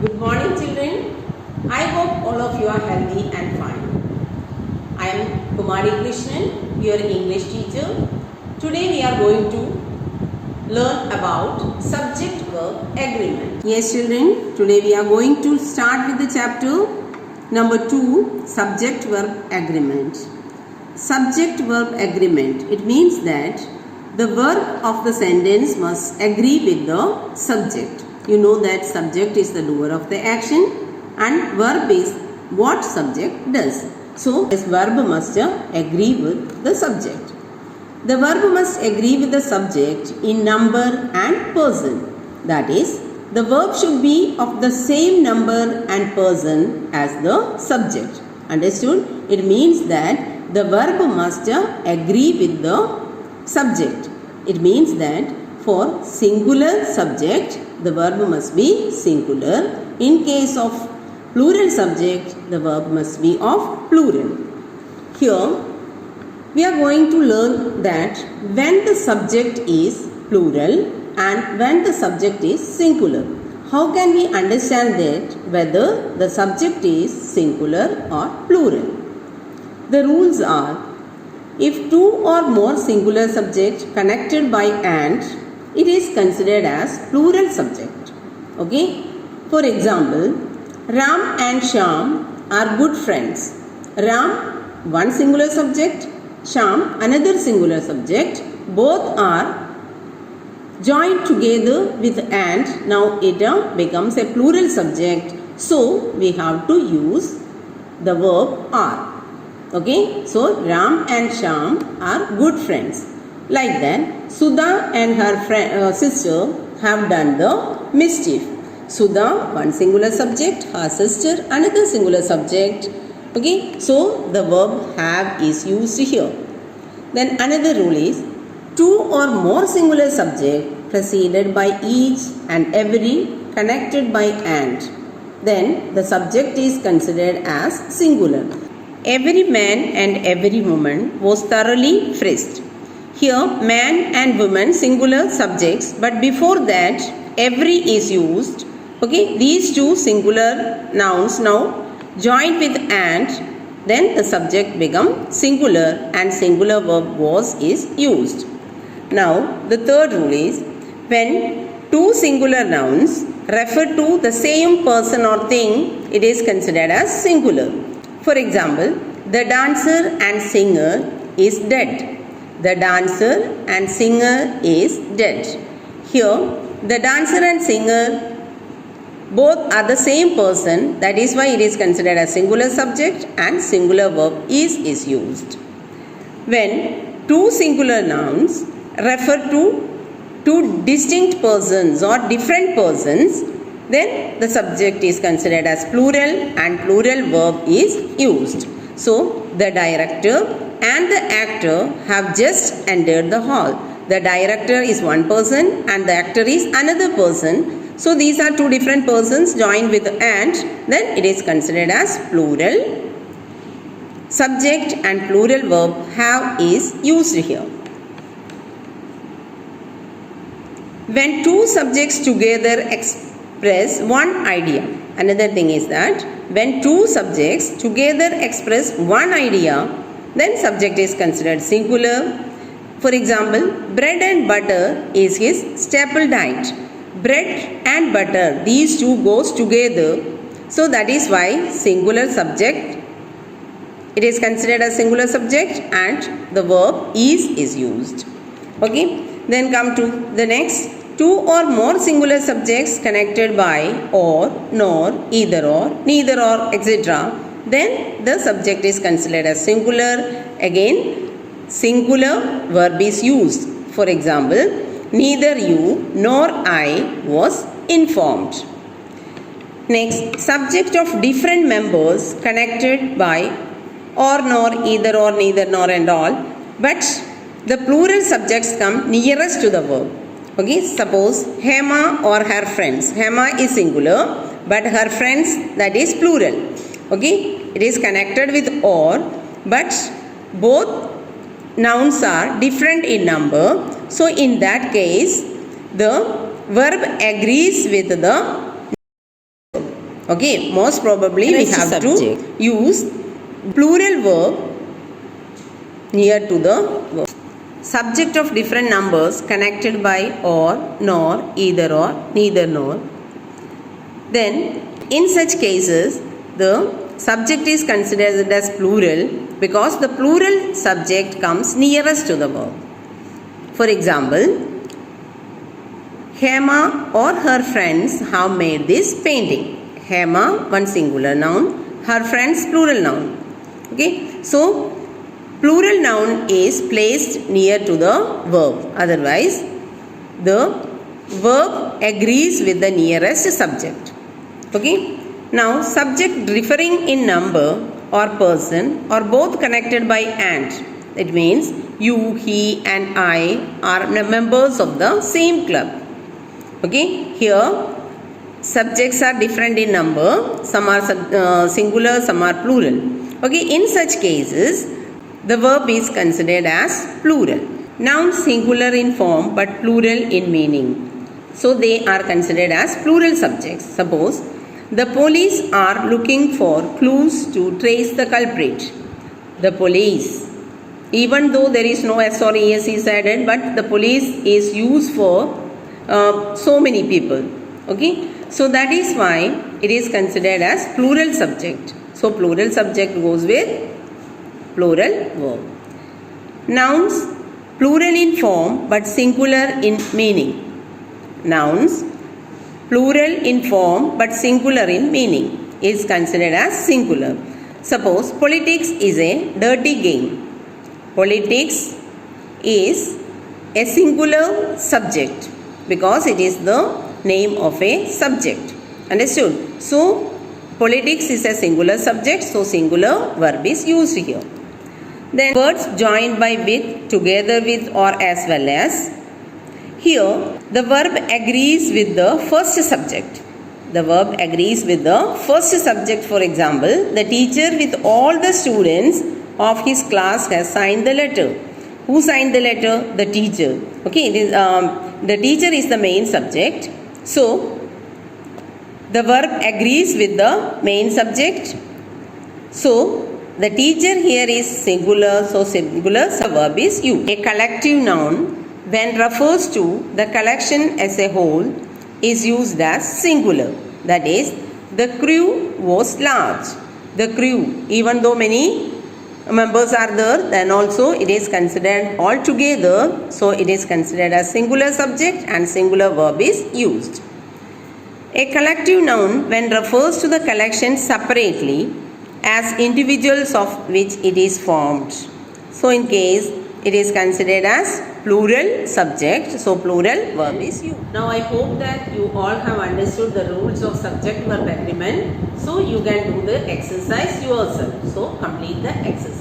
Good morning, children. I hope all of you are healthy and fine. I am Kumari Krishnan, your English teacher. Today we are going to learn about subject-verb agreement. Yes, children. Today we are going to start with the chapter number 2, subject-verb agreement. Subject-verb agreement. It means that the verb of the sentence must agree with the subject. You know that subject is the doer of the action and verb is what subject does. So, this verb must agree with the subject. The verb must agree with the subject in number and person. That is, the verb should be of the same number and person as the subject. Understood? It means that the verb must agree with the subject. It means that for singular subject, the verb must be singular. In case of plural subject, the verb must be of plural. Here, we are going to learn that when the subject is plural and when the subject is singular. How can we understand that whether the subject is singular or plural? The rules are, if two or more singular subjects connected by and, it is considered as plural subject. Okay? For example, Ram and Shyam are good friends. Ram, one singular subject, Shyam, another singular subject. Both are joined together with and. Now it becomes a plural subject. So we have to use the verb are. Okay? So Ram and Shyam are good friends. Like that, Sudha and her sister have done the mischief. Sudha, one singular subject, her sister, another singular subject. Okay, so the verb have is used here. Then another rule is, two or more singular subjects preceded by each and every connected by and. Then the subject is considered as singular. Every man and every woman was thoroughly frisked. Here, man and woman singular subjects, but before that, every is used. Okay, these two singular nouns now joined with and, then the subject becomes singular and singular verb was is used. Now, the third rule is, when two singular nouns refer to the same person or thing, it is considered as singular. For example, the dancer and singer is dead. The dancer and singer is dead. Here, the dancer and singer both are the same person. That is why it is considered as singular subject and singular verb is used. When two singular nouns refer to two distinct persons or different persons, then the subject is considered as plural and plural verb is used. So, the director and the actor have just entered the hall. The director is one person and the actor is another person. So, these are two different persons joined with and, then it is considered as plural. Subject and plural verb have is used here. When two subjects together express one idea. Another thing is that when two subjects together express one idea, then subject is considered singular. For example, bread and butter is his staple diet. Bread and butter, these two goes together. So that is why singular subject, it is considered as singular subject and the verb is used. Okay, then come to the next. Two or more singular subjects connected by or, nor, either or, neither or, etc. Then the subject is considered as singular. Again, singular verb is used. For example, neither you nor I was informed. Next, subject of different members connected by or, nor, either or, neither, nor and all. But the plural subjects come nearest to the verb. Okay, suppose Hema or her friends. Hema is singular, but her friends, that is plural. Okay, it is connected with or, but both nouns are different in number. So, in that case, the verb agrees with the Okay, most probably we Rest have subject. to use plural verb near to the verb. Subject of different numbers connected by or, nor, either or, neither nor. Then, in such cases, the subject is considered as plural because the plural subject comes nearest to the verb. For example, Hema or her friends have made this painting. Hema, one singular noun, her friends, plural noun. Okay, so plural noun is placed near to the verb. Otherwise, the verb agrees with the nearest subject. Okay, now subject differing in number or person or both connected by and. It means you, he and I are members of the same club. Okay, here subjects are different in number, some are singular, some are plural. Okay, in such cases, the verb is considered as plural. Nouns singular in form but plural in meaning. So they are considered as plural subjects. Suppose, the police are looking for clues to trace the culprit. The police. Even though there is no S or ES is added, but the police is used for so many people. Okay, so that is why it is considered as plural subject. So plural subject goes with plural verb. Nouns plural in form but singular in meaning. Nouns plural in form but singular in meaning is considered as singular. Suppose politics is a dirty game. Politics is a singular subject because it is the name of a subject. Understood? So, politics is a singular subject, so singular verb is used here. Then words joined by with, together with or as well as. Here, the verb agrees with the first subject. The verb agrees with the first subject. For example, the teacher with all the students of his class has signed the letter. Who signed the letter? The teacher. Okay, it is, the teacher is the main subject. So, the verb agrees with the main subject. So, the teacher here is singular. So, singular verb is used. A collective noun, when refers to the collection as a whole, is used as singular. That is, the crew was large. The crew, even though many members are there, then also it is considered all together, so it is considered as singular subject and singular verb is used. A collective noun when refers to the collection separately as individuals of which it is formed. So in case it is considered as plural subject, so plural verb is used. Now I hope that you all have understood the rules of subject verb agreement, so you can do the exercise yourself. So complete the exercise.